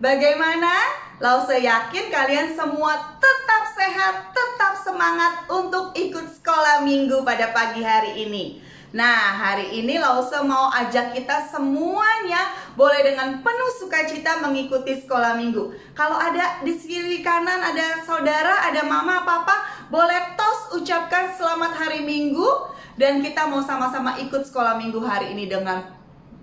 Bagaimana? Lause yakin kalian semua tetap sehat, tetap semangat untuk ikut sekolah minggu pada pagi hari ini. Nah, hari ini Lause mau ajak kita semuanya boleh dengan penuh sukacita mengikuti sekolah minggu. Kalau ada di kiri kanan ada saudara, ada mama, papa, boleh tos ucapkan selamat hari Minggu. Dan kita mau sama-sama ikut sekolah minggu hari ini dengan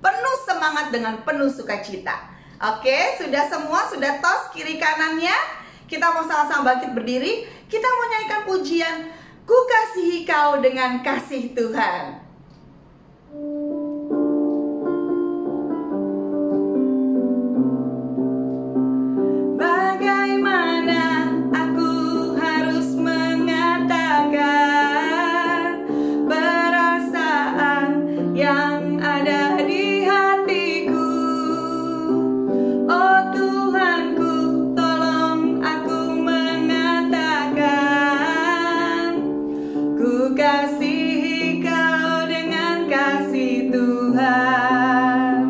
penuh semangat, dengan penuh sukacita. Oke, sudah semua? Sudah tos kiri kanannya? Kita mau sama-sama bangkit berdiri. Kita mau nyanyikan pujian Ku kasihi kau dengan kasih Tuhan. Bagaimana aku harus mengatakan perasaan yang ada di hatiku. Oh Tuhanku, tolong aku mengatakan ku kasihi kau dengan kasih Tuhan.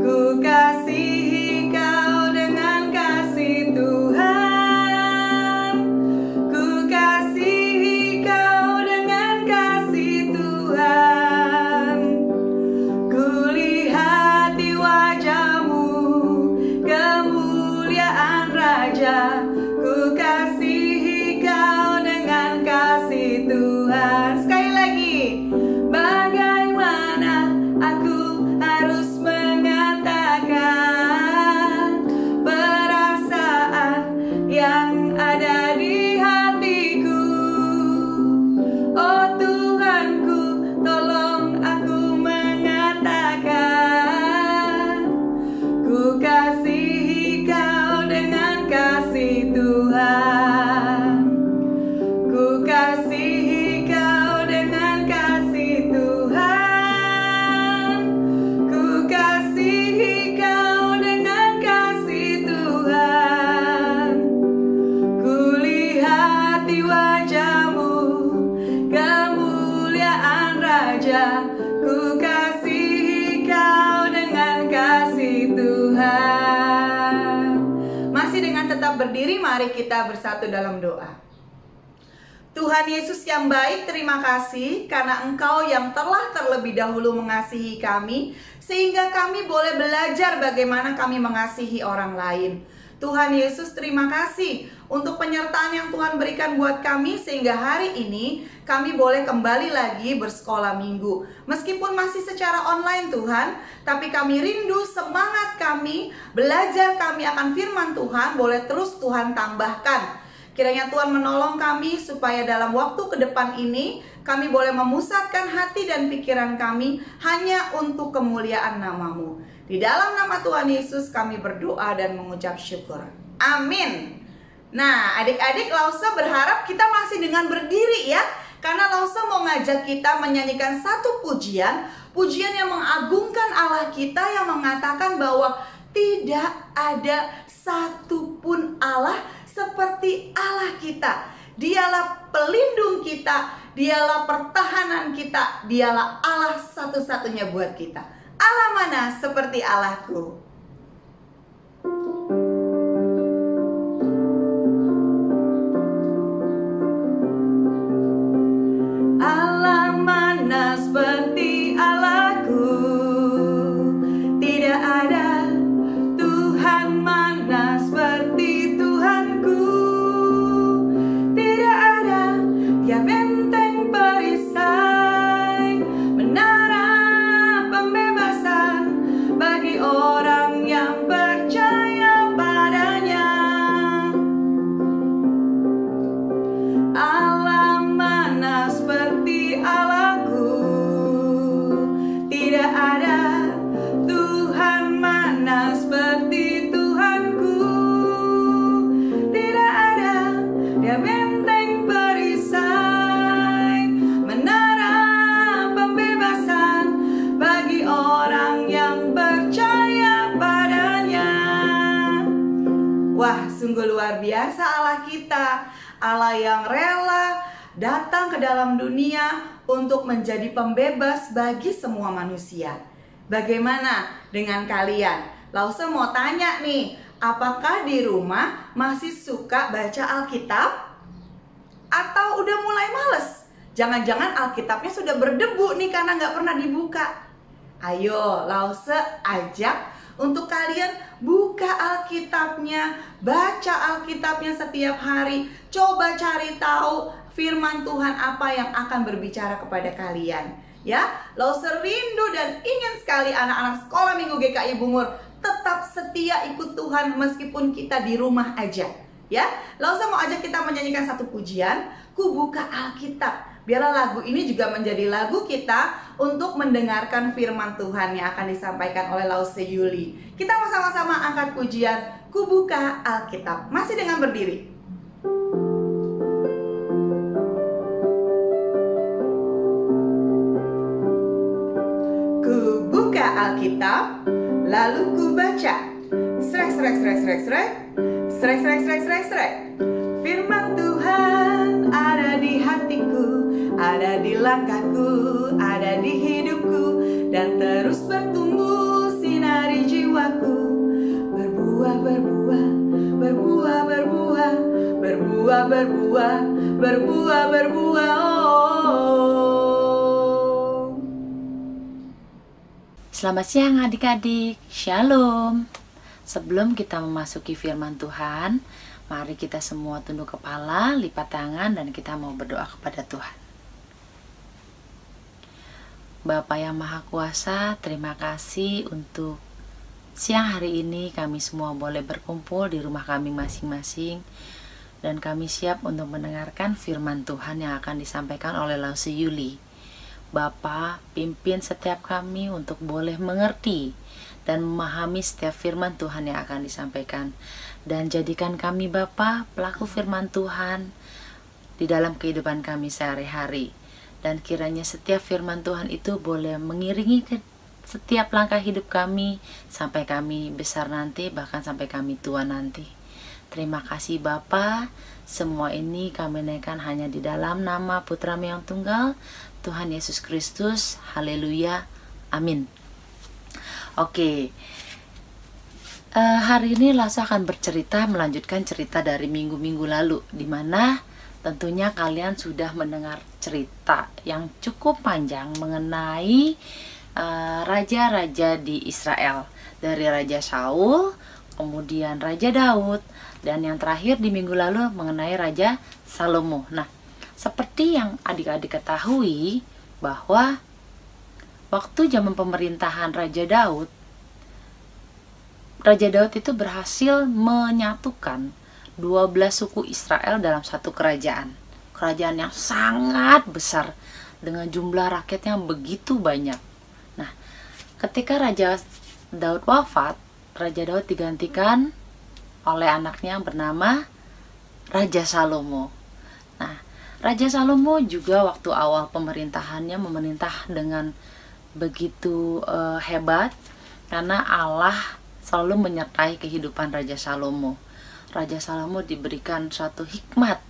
Ku kasihi kau dengan kasih Tuhan. Ku kasihi kau dengan kasih Tuhan. Kulihat di wajahmu kemuliaan Raja. Ku kasihi kau dengan kasih Tuhan. Sekali lagi, bagaimana aku harus mengatakan perasaan yang ada di hatiku. Oh Tuhanku, tolong aku mengatakan ku kasihi kau dengan kasih Tuhan. Ku kasihi kau dengan kasih Tuhan. Ku kasihi kau dengan kasih Tuhan. Kulihat di wajahmu kemuliaan Raja. Ku kasihi kau dengan kasih Tuhan. Masih dengan tetap berdiri, mari kita bersatu dalam doa. Tuhan Yesus yang baik, terima kasih karena Engkau yang telah terlebih dahulu mengasihi kami, sehingga kami boleh belajar bagaimana kami mengasihi orang lain. Tuhan Yesus, terima kasih untuk penyertaan yang Tuhan berikan buat kami, sehingga hari ini kami boleh kembali lagi bersekolah minggu. Meskipun masih secara online Tuhan, tapi kami rindu semangat kami, belajar kami akan firman Tuhan, boleh terus Tuhan tambahkan. Kiranya Tuhan menolong kami supaya dalam waktu ke depan ini kami boleh memusatkan hati dan pikiran kami hanya untuk kemuliaan nama-Mu. Di dalam nama Tuhan Yesus kami berdoa dan mengucap syukur. Amin. Nah, adik-adik, Lause berharap kita masih dengan berdiri ya. Karena Lause mau ngajak kita menyanyikan satu pujian yang mengagungkan Allah kita, yang mengatakan bahwa tidak ada satupun Allah seperti Allah kita. Dialah pelindung kita, dialah pertahanan kita, dialah Allah satu-satunya buat kita. Allah mana seperti Allahku? Allah mana seperti Allahku? Tidak ada Tuhan mana seperti Tuhanku. Tidak ada dia benteng perisai, menara pembebasan bagi orang yang percaya padanya. Allah mana seperti Allahku? Tidak ada Tuhan mana seperti Tuhanku. Tidak ada dia benteng perisai, menara pembebasan bagi orang yang percaya padanya. Wah, sungguh luar biasa Allah kita. Allah yang rela datang ke dalam dunia untuk menjadi pembebas bagi semua manusia. Bagaimana dengan kalian? Lause mau tanya nih, apakah di rumah masih suka baca Alkitab? Atau udah mulai males? Jangan-jangan Alkitabnya sudah berdebu nih karena nggak pernah dibuka. Ayo, Lause ajak untuk kalian buka Alkitabnya, baca Alkitabnya setiap hari. Coba cari tahu firman Tuhan apa yang akan berbicara kepada kalian. Ya, Lause rindu dan ingin sekali anak-anak sekolah minggu GKI Bungur tetap setia ikut Tuhan meskipun kita di rumah aja. Ya, Lause mau ajak kita menyanyikan satu pujian, Ku Buka Alkitab. Biarlah lagu ini juga menjadi lagu kita untuk mendengarkan firman Tuhan yang akan disampaikan oleh Lause Yuli. Kita mau sama-sama angkat pujian, Ku Buka Alkitab. Masih dengan berdiri. Ku buka Alkitab, lalu ku baca. Srek, srek, srek, srek, srek. Srek, srek, srek, srek, srek. Firman Tuhan ada di hatiku, ada di langkahku, ada di hidupku, dan terus bertumbuh sinari jiwaku. Berbuah, berbuah, berbuah, berbuah, berbuah, berbuah, berbuah, berbuah. Oh. Selamat siang adik-adik, Shalom. Sebelum kita memasuki firman Tuhan, mari kita semua tunduk kepala, lipat tangan, dan kita mau berdoa kepada Tuhan. Bapa yang Maha Kuasa, terima kasih untuk siang hari ini kami semua boleh berkumpul di rumah kami masing-masing, dan kami siap untuk mendengarkan firman Tuhan yang akan disampaikan oleh Lause Yuli. Bapa, pimpin setiap kami untuk boleh mengerti dan memahami setiap firman Tuhan yang akan disampaikan. Dan jadikan kami Bapa pelaku firman Tuhan di dalam kehidupan kami sehari-hari. Dan kiranya setiap firman Tuhan itu boleh mengiringi setiap langkah hidup kami sampai kami besar nanti, bahkan sampai kami tua nanti. Terima kasih Bapa. Semua ini kami naikkan hanya di dalam nama Putra-Mu yang tunggal, Tuhan Yesus Kristus. Haleluya. Amin. Oke. Hari ini Lause akan bercerita, melanjutkan cerita dari minggu-minggu lalu, di mana tentunya kalian sudah mendengar cerita yang cukup panjang mengenai raja-raja di Israel. Dari Raja Saul, kemudian Raja Daud, dan yang terakhir di minggu lalu mengenai Raja Salomo. Nah, seperti yang adik-adik ketahui bahwa waktu zaman pemerintahan Raja Daud itu berhasil menyatukan 12 suku Israel dalam satu kerajaan. Kerajaan yang sangat besar dengan jumlah rakyat yang begitu banyak. Nah, ketika Raja Daud wafat, Raja Daud digantikan oleh anaknya yang bernama Raja Salomo. Nah, Raja Salomo juga waktu awal pemerintahannya memerintah dengan begitu hebat, karena Allah selalu menyertai kehidupan Raja Salomo. Raja Salomo diberikan suatu hikmat,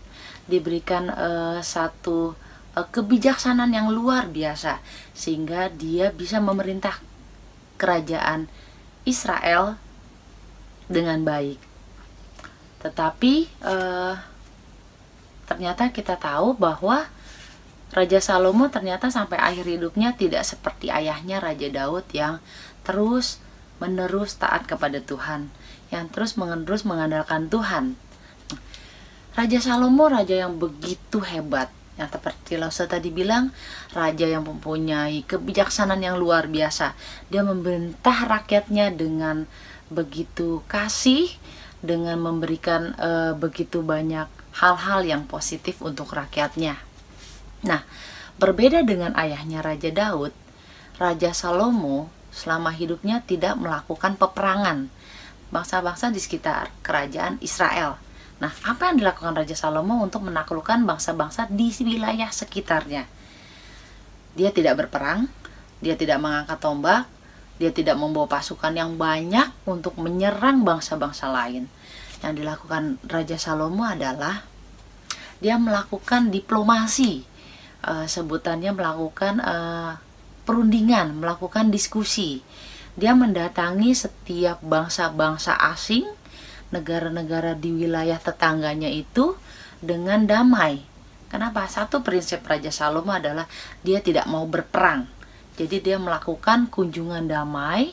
diberikan satu kebijaksanaan yang luar biasa, sehingga dia bisa memerintah kerajaan Israel dengan baik. Tetapi ternyata kita tahu bahwa Raja Salomo ternyata sampai akhir hidupnya tidak seperti ayahnya Raja Daud yang terus menerus taat kepada Tuhan, yang terus menerus mengandalkan Tuhan. Raja Salomo raja yang begitu hebat, yang seperti Lause tadi bilang, raja yang mempunyai kebijaksanaan yang luar biasa. Dia memerintah rakyatnya dengan begitu kasih, dengan memberikan begitu banyak hal-hal yang positif untuk rakyatnya. Nah, berbeda dengan ayahnya Raja Daud, Raja Salomo selama hidupnya tidak melakukan peperangan bangsa-bangsa di sekitar kerajaan Israel. Nah, apa yang dilakukan Raja Salomo untuk menaklukkan bangsa-bangsa di wilayah sekitarnya? Dia tidak berperang, dia tidak mengangkat tombak, dia tidak membawa pasukan yang banyak untuk menyerang bangsa-bangsa lain. Yang dilakukan Raja Salomo adalah dia melakukan diplomasi, sebutannya melakukan perundingan, melakukan diskusi Dia mendatangi setiap bangsa-bangsa asing, negara-negara di wilayah tetangganya itu dengan damai. Kenapa? Satu prinsip Raja Salomo adalah dia tidak mau berperang. Jadi dia melakukan kunjungan damai,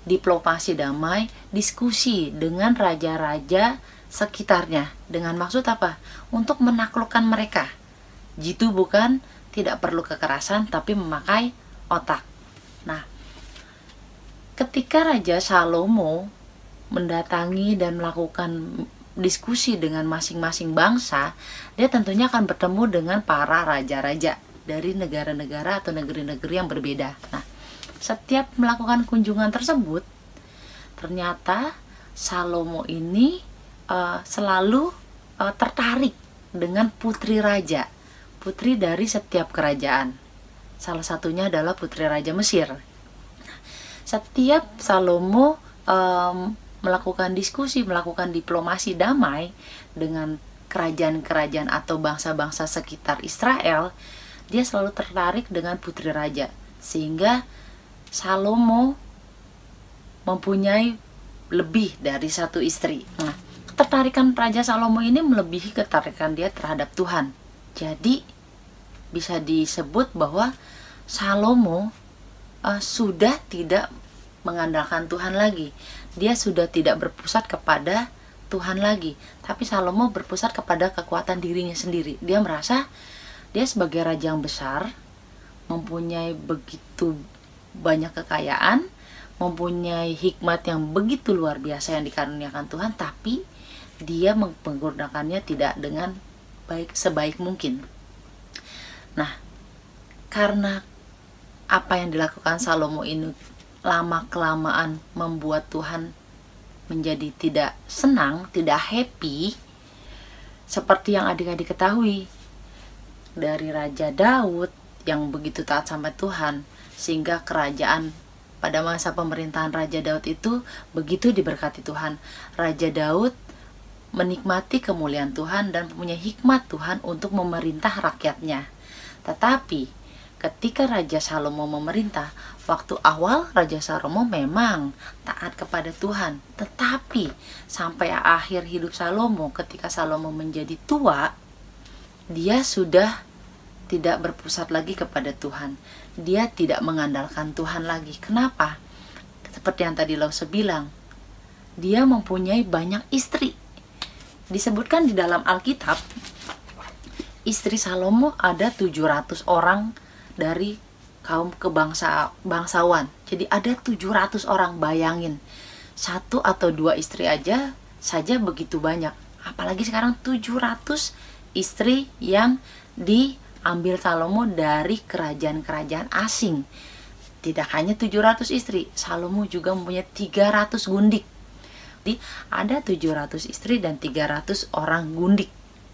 diplomasi damai, diskusi dengan raja-raja sekitarnya. Dengan maksud apa? Untuk menaklukkan mereka. Jitu bukan, tidak perlu kekerasan, tapi memakai otak. Nah, ketika Raja Salomo mendatangi dan melakukan diskusi dengan masing-masing bangsa, dia tentunya akan bertemu dengan para raja-raja dari negara-negara atau negeri-negeri yang berbeda. Nah, setiap melakukan kunjungan tersebut, ternyata Salomo ini selalu tertarik dengan putri raja, putri dari setiap kerajaan. Salah satunya adalah putri Raja Mesir. Setiap Salomo melakukan diskusi, melakukan diplomasi damai dengan kerajaan-kerajaan atau bangsa-bangsa sekitar Israel, dia selalu tertarik dengan putri raja. Sehingga Salomo mempunyai lebih dari satu istri. Nah, ketertarikan Raja Salomo ini melebihi ketertarikan dia terhadap Tuhan. Jadi, bisa disebut bahwa Salomo sudah tidak mengandalkan Tuhan lagi. Dia sudah tidak berpusat kepada Tuhan lagi, tapi Salomo berpusat kepada kekuatan dirinya sendiri. Dia merasa dia sebagai raja yang besar, mempunyai begitu banyak kekayaan, mempunyai hikmat yang begitu luar biasa yang dikaruniakan Tuhan, tapi dia menggunakannya tidak dengan sebaik mungkin. Nah, karena apa yang dilakukan Salomo ini lama-kelamaan membuat Tuhan menjadi tidak senang, tidak happy, seperti yang adik-adik ketahui dari Raja Daud yang begitu taat sama Tuhan, sehingga kerajaan pada masa pemerintahan Raja Daud itu begitu diberkati Tuhan. Raja Daud menikmati kemuliaan Tuhan dan punya hikmat Tuhan untuk memerintah rakyatnya. Tetapi ketika Raja Salomo memerintah, waktu awal Raja Salomo memang taat kepada Tuhan. Tetapi sampai akhir hidup Salomo, ketika Salomo menjadi tua, dia sudah tidak berpusat lagi kepada Tuhan. Dia tidak mengandalkan Tuhan lagi. Kenapa? Seperti yang tadi Lause bilang, dia mempunyai banyak istri. Disebutkan di dalam Alkitab, istri Salomo ada 700 orang dari kaum bangsawan. Jadi ada 700 orang, bayangin. 1 atau 2 istri aja saja begitu banyak. Apalagi sekarang 700 istri yang diambil Salomo dari kerajaan-kerajaan asing. Tidak hanya 700 istri, Salomo juga mempunyai 300 gundik. Jadi ada 700 istri dan 300 orang gundik.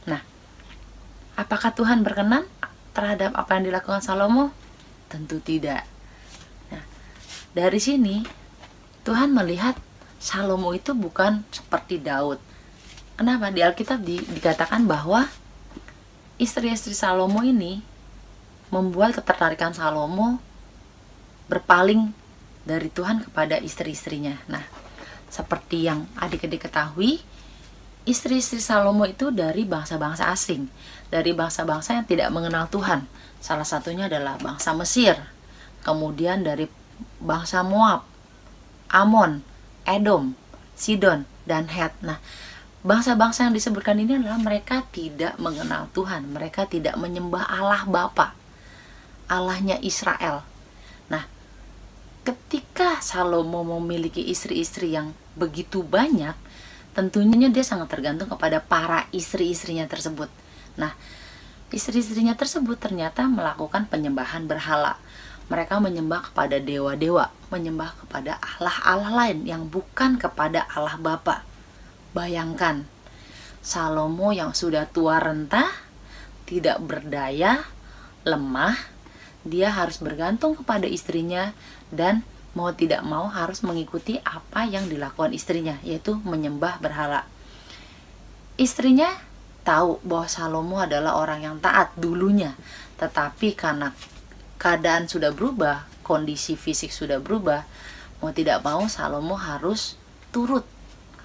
Nah, apakah Tuhan berkenan terhadap apa yang dilakukan Salomo? Tentu tidak. Nah, dari sini Tuhan melihat Salomo itu bukan seperti Daud. Kenapa? Di Alkitab dikatakan bahwa istri-istri Salomo ini membuat ketertarikan Salomo berpaling dari Tuhan kepada istri-istrinya. Nah, seperti yang adik-adik ketahui, istri-istri Salomo itu dari bangsa-bangsa asing, dari bangsa-bangsa yang tidak mengenal Tuhan. Salah satunya adalah bangsa Mesir, kemudian dari bangsa Moab, Amon, Edom, Sidon, dan Het. Nah, bangsa-bangsa yang disebutkan ini adalah mereka tidak mengenal Tuhan. Mereka tidak menyembah Allah Bapa, Allahnya Israel. Nah, ketika Salomo memiliki istri-istri yang begitu banyak, tentunya dia sangat tergantung kepada para istri-istrinya tersebut. Nah, istri-istrinya tersebut ternyata melakukan penyembahan berhala. Mereka menyembah kepada dewa-dewa, menyembah kepada Allah-Allah lain yang bukan kepada Allah Bapa. Bayangkan, Salomo yang sudah tua renta, tidak berdaya, lemah, dia harus bergantung kepada istrinya dan mau tidak mau harus mengikuti apa yang dilakukan istrinya, yaitu menyembah berhala. Istrinya tahu bahwa Salomo adalah orang yang taat dulunya, tetapi karena keadaan sudah berubah, kondisi fisik sudah berubah, Mau tidak mau Salomo harus turut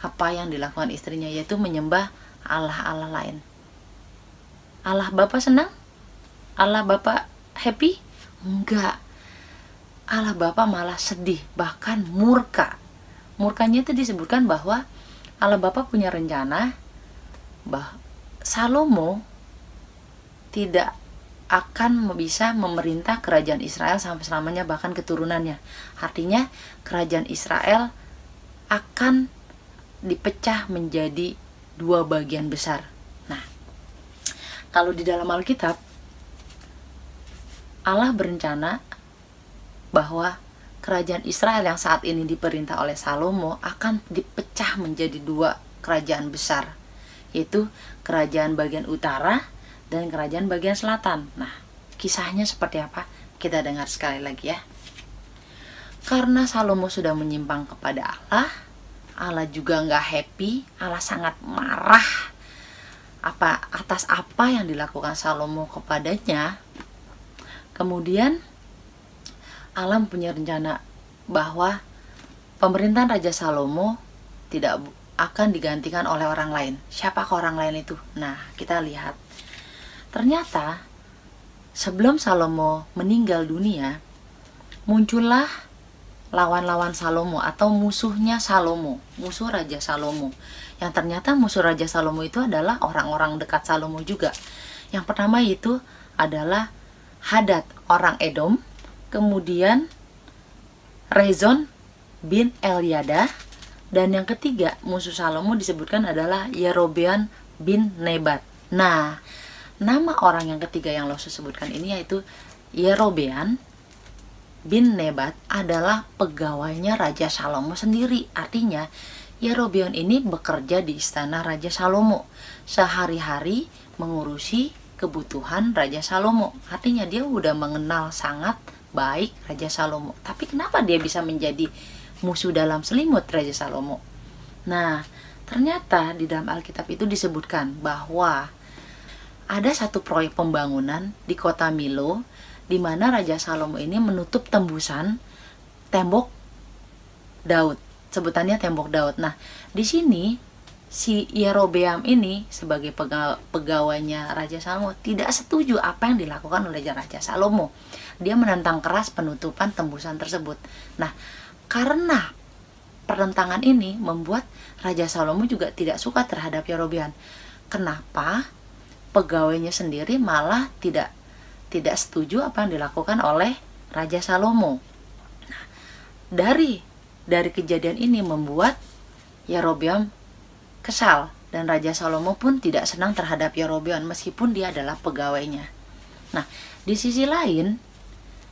apa yang dilakukan istrinya, yaitu menyembah Allah-Allah lain. Allah Bapa senang? Allah Bapa happy? Enggak. Allah Bapa malah sedih, bahkan murka. Murkanya itu disebutkan bahwa Allah Bapa punya rencana bahwa Salomo tidak akan bisa memerintah kerajaan Israel sampai selamanya, bahkan keturunannya. Artinya kerajaan Israel akan dipecah menjadi 2 bagian besar. Nah, kalau di dalam Alkitab, Allah berencana bahwa kerajaan Israel yang saat ini diperintah oleh Salomo akan dipecah menjadi 2 kerajaan besar, yaitu kerajaan bagian utara dan kerajaan bagian selatan. Nah, kisahnya seperti apa? Kita dengar sekali lagi ya. Karena Salomo sudah menyimpang kepada Allah, Allah juga nggak happy, Allah sangat marah atas apa yang dilakukan Salomo kepadanya. Kemudian Allah punya rencana bahwa pemerintahan Raja Salomo tidak akan digantikan oleh orang lain. Siapakah orang lain itu? Nah, kita lihat. Ternyata sebelum Salomo meninggal dunia, muncullah lawan-lawan Salomo atau musuhnya Salomo, musuh Raja Salomo. Yang ternyata musuh Raja Salomo itu adalah orang-orang dekat Salomo juga. Yang pertama itu adalah Hadad, orang Edom. Kemudian Rezon bin Eliada. Dan yang ketiga musuh Salomo disebutkan adalah Yerobeam bin Nebat. Nah, nama orang yang ketiga yang lo sebutkan ini yaitu Yerobeam bin Nebat adalah pegawainya Raja Salomo sendiri. Artinya Yerobeam ini bekerja di istana Raja Salomo, sehari-hari mengurusi kebutuhan Raja Salomo. Artinya dia udah mengenal sangat baik Raja Salomo. Tapi kenapa dia bisa menjadi musuh dalam selimut Raja Salomo? Nah, ternyata di dalam Alkitab itu disebutkan bahwa ada satu proyek pembangunan di kota Milo, di mana Raja Salomo ini menutup tembusan tembok Daud. Sebutannya tembok Daud. Nah, di sini si Yerobeam ini sebagai pegawainya Raja Salomo tidak setuju apa yang dilakukan oleh Raja Salomo. Dia menentang keras penutupan tembusan tersebut. Nah, karena pertentangan ini membuat Raja Salomo juga tidak suka terhadap Yerobeam. Kenapa? Pegawainya sendiri malah tidak setuju apa yang dilakukan oleh Raja Salomo. Nah, dari kejadian ini membuat Yerobeam kesal, dan Raja Salomo pun tidak senang terhadap Yerobeam meskipun dia adalah pegawainya. Nah, di sisi lain,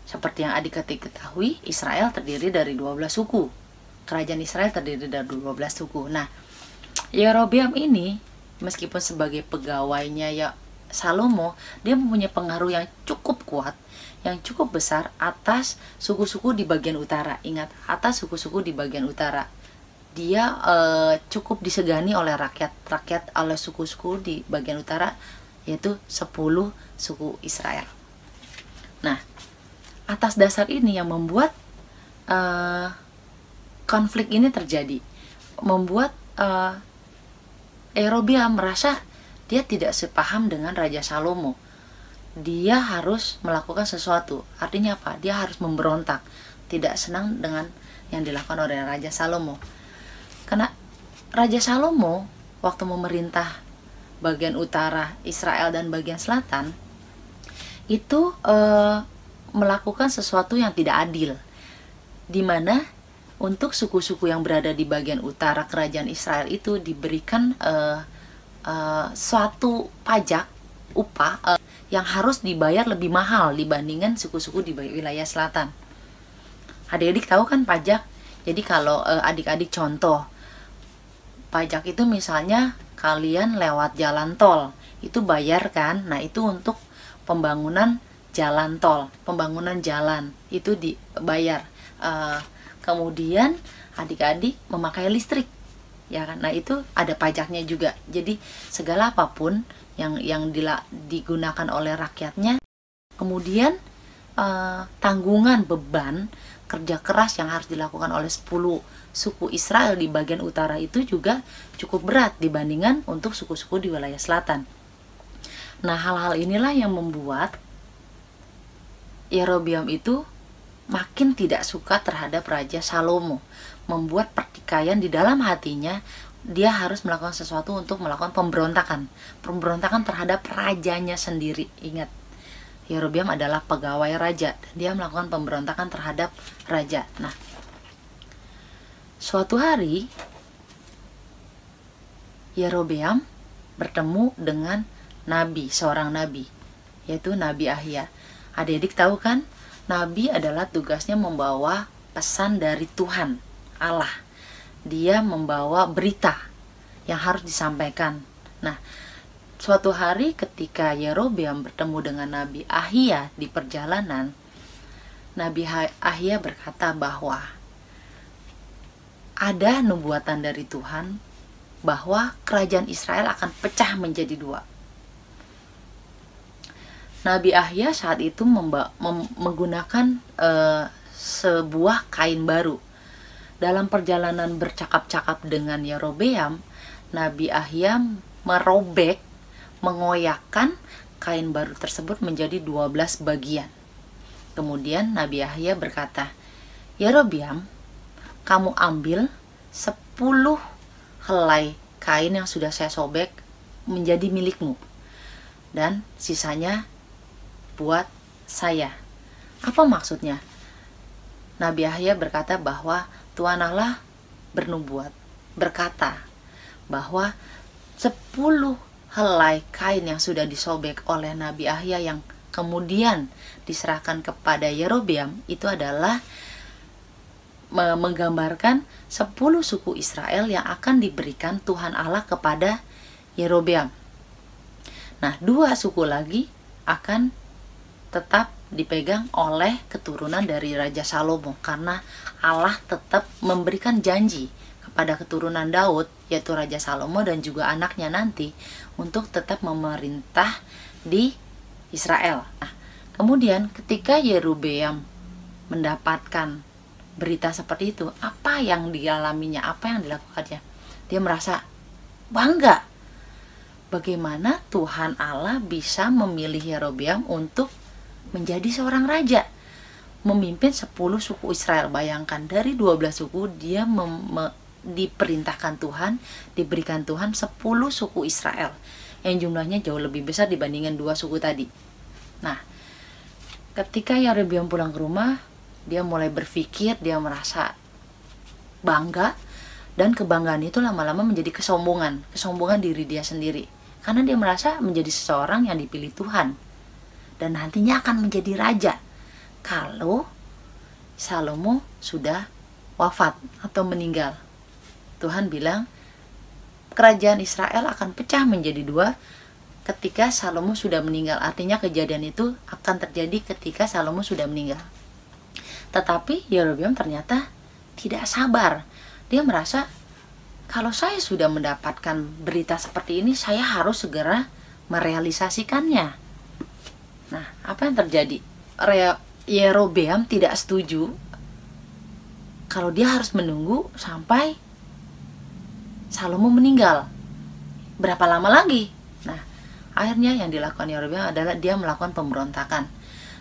seperti yang adik-adik ketahui, Israel terdiri dari 12 suku. Kerajaan Israel terdiri dari 12 suku. Nah, Yerobeam ini meskipun sebagai pegawainya ya Salomo, dia mempunyai pengaruh yang cukup kuat, yang cukup besar atas suku-suku di bagian utara. Ingat, atas suku-suku di bagian utara. Dia cukup disegani oleh rakyat oleh suku-suku di bagian utara, yaitu 10 suku Israel. Nah, atas dasar ini yang membuat konflik ini terjadi, membuat Yerobeam merasa dia tidak sepaham dengan Raja Salomo. Dia harus melakukan sesuatu. Artinya apa? Dia harus memberontak. Tidak senang dengan yang dilakukan oleh Raja Salomo. Karena Raja Salomo waktu memerintah bagian utara Israel dan bagian selatan itu melakukan sesuatu yang tidak adil, di mana untuk suku-suku yang berada di bagian utara kerajaan Israel itu diberikan suatu pajak upah yang harus dibayar lebih mahal dibandingkan suku-suku di wilayah selatan. Adik-adik tahu kan pajak? Jadi kalau adik-adik contoh, pajak itu misalnya kalian lewat jalan tol, itu bayar kan? Nah, itu untuk pembangunan jalan tol, pembangunan jalan itu dibayar. Kemudian adik-adik memakai listrik, ya kan? Nah, itu ada pajaknya juga. Jadi segala apapun yang digunakan oleh rakyatnya, kemudian tanggungan beban kerja keras yang harus dilakukan oleh 10 suku Israel di bagian utara itu juga cukup berat dibandingkan untuk suku-suku di wilayah selatan. Nah, hal-hal inilah yang membuat Yerobeam itu makin tidak suka terhadap Raja Salomo, membuat pertikaian di dalam hatinya. Dia harus melakukan sesuatu untuk melakukan pemberontakan terhadap rajanya sendiri. Ingat, Yerobeam adalah pegawai raja dan dia melakukan pemberontakan terhadap raja. Nah, suatu hari Yerobeam bertemu dengan seorang nabi, yaitu Nabi Ahia. Adik-adik tahu kan, nabi adalah tugasnya membawa pesan dari Tuhan Allah. Dia membawa berita yang harus disampaikan. Nah, suatu hari ketika Yerobeam bertemu dengan Nabi Ahia di perjalanan, Nabi Ahia berkata bahwa ada nubuatan dari Tuhan bahwa kerajaan Israel akan pecah menjadi dua. Nabi Ahia saat itu menggunakan sebuah kain baru. Dalam perjalanan bercakap-cakap dengan Yerobeam, Nabi Ahia mengoyakkan kain baru tersebut menjadi 12 bagian. Kemudian Nabi Ahia berkata, Yerobeam, kamu ambil 10 helai kain yang sudah saya sobek menjadi milikmu, dan sisanya buat saya. Apa maksudnya? Nabi Ahia berkata bahwa Tuhan Allah berkata bahwa 10 helai kain yang sudah disobek oleh Nabi Ahia yang kemudian diserahkan kepada Yerobeam itu adalah menggambarkan 10 suku Israel yang akan diberikan Tuhan Allah kepada Yerobeam. Nah, 2 suku lagi akan tetap dipegang oleh keturunan dari Raja Salomo, karena Allah tetap memberikan janji kepada keturunan Daud, yaitu Raja Salomo dan juga anaknya nanti, untuk tetap memerintah di Israel. Nah, kemudian ketika Yerobeam mendapatkan berita seperti itu, apa yang dialaminya, apa yang dilakukannya? Dia merasa bangga. Bagaimana Tuhan Allah bisa memilih Yerobeam untuk menjadi seorang raja, memimpin 10 suku Israel. Bayangkan, dari 12 suku dia diperintahkan Tuhan, diberikan Tuhan 10 suku Israel, yang jumlahnya jauh lebih besar dibandingkan 2 suku tadi. Nah, ketika Yerobeam pulang ke rumah, dia mulai berpikir, dia merasa bangga, dan kebanggaan itu lama-lama menjadi kesombongan diri dia sendiri, karena dia merasa menjadi seseorang yang dipilih Tuhan dan nantinya akan menjadi raja kalau Salomo sudah wafat atau meninggal. Tuhan bilang kerajaan Israel akan pecah menjadi 2 ketika Salomo sudah meninggal. Artinya kejadian itu akan terjadi ketika Salomo sudah meninggal. Tetapi Yerobeam ternyata tidak sabar. Dia merasa, kalau saya sudah mendapatkan berita seperti ini, saya harus segera merealisasikannya. Nah, apa yang terjadi? Yerobeam tidak setuju kalau dia harus menunggu sampai Salomo meninggal. Berapa lama lagi? Nah, akhirnya yang dilakukan Yerobeam adalah dia melakukan pemberontakan.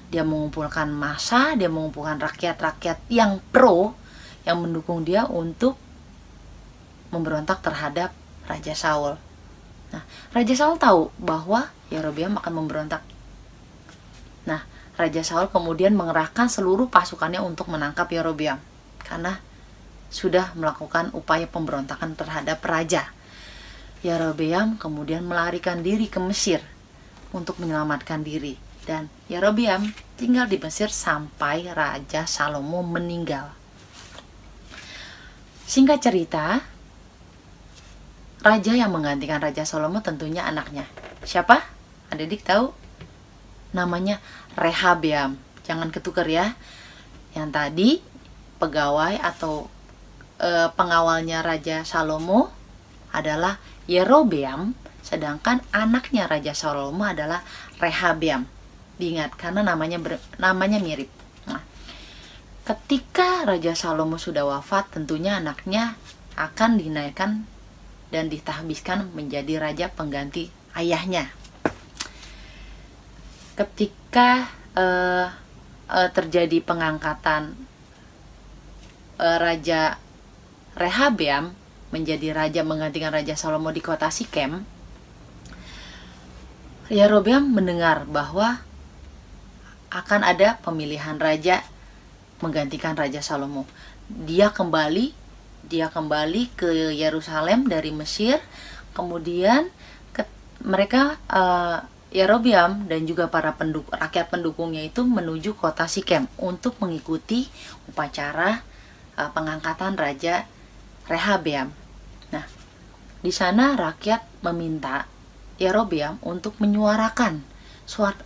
Dia mengumpulkan massa, dia mengumpulkan rakyat-rakyat yang yang mendukung dia untuk memberontak terhadap Raja Saul. Nah, Raja Saul tahu bahwa Yerobeam akan memberontak. Nah, Raja Saul kemudian mengerahkan seluruh pasukannya untuk menangkap Yerobeam, karena sudah melakukan upaya pemberontakan terhadap raja. Yerobeam kemudian melarikan diri ke Mesir untuk menyelamatkan diri, dan Yerobeam tinggal di Mesir sampai Raja Salomo meninggal. Singkat cerita, raja yang menggantikan Raja Salomo tentunya anaknya. Siapa? Adik-adik tahu? Namanya Rehabeam. Jangan ketukar ya. Yang tadi pegawai atau pengawalnya Raja Salomo adalah Yerobeam, sedangkan anaknya Raja Salomo adalah Rehabeam. Diingat karena namanya mirip. Nah, ketika Raja Salomo sudah wafat, tentunya anaknya akan dinaikkan dan ditahbiskan menjadi raja pengganti ayahnya. Ketika terjadi pengangkatan Raja Rehabeam menjadi raja menggantikan Raja Salomo di kota Sikem, Yerobeam mendengar bahwa akan ada pemilihan raja menggantikan Raja Salomo. Dia kembali ke Yerusalem dari Mesir. Kemudian mereka Yerobeam dan juga para rakyat pendukungnya itu menuju kota Sikem untuk mengikuti upacara pengangkatan Raja Rehabeam. Nah, di sana rakyat meminta Yerobeam untuk menyuarakan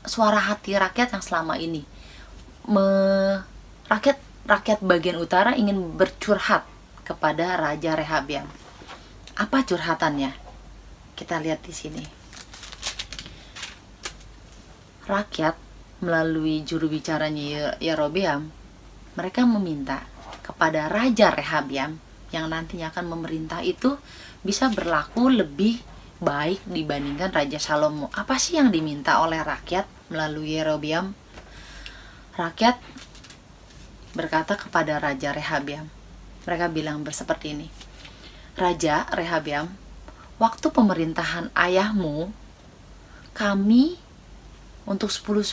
suara hati rakyat yang selama ini rakyat bagian utara ingin bercurhat kepada Raja Rehabeam. Apa curhatannya? Kita lihat di sini. Rakyat melalui juru bicaranya Yerobeam, mereka meminta kepada Raja Rehabeam yang nantinya akan memerintah itu bisa berlaku lebih baik dibandingkan Raja Salomo. Apa sih yang diminta oleh rakyat melalui Yerobeam? Rakyat berkata kepada Raja Rehabeam, mereka bilang seperti ini, Raja Rehabeam, waktu pemerintahan ayahmu, kami untuk 10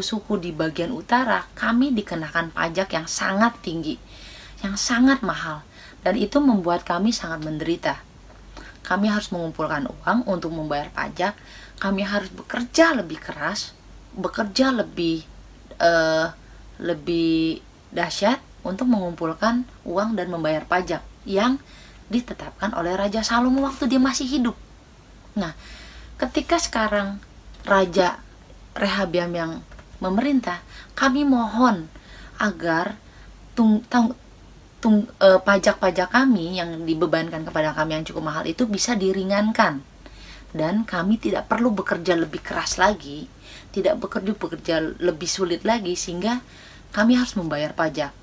suku di bagian utara, kami dikenakan pajak yang sangat tinggi, yang sangat mahal, dan itu membuat kami sangat menderita. Kami harus mengumpulkan uang untuk membayar pajak, kami harus bekerja lebih keras, bekerja lebih dahsyat untuk mengumpulkan uang dan membayar pajak yang ditetapkan oleh Raja Salomo waktu dia masih hidup. Nah, ketika sekarang Raja Rehabeam yang memerintah, kami mohon agar pajak-pajak kami yang dibebankan kepada kami yang cukup mahal itu bisa diringankan, dan kami tidak perlu bekerja lebih keras lagi, tidak bekerja lebih sulit lagi sehingga kami harus membayar pajak.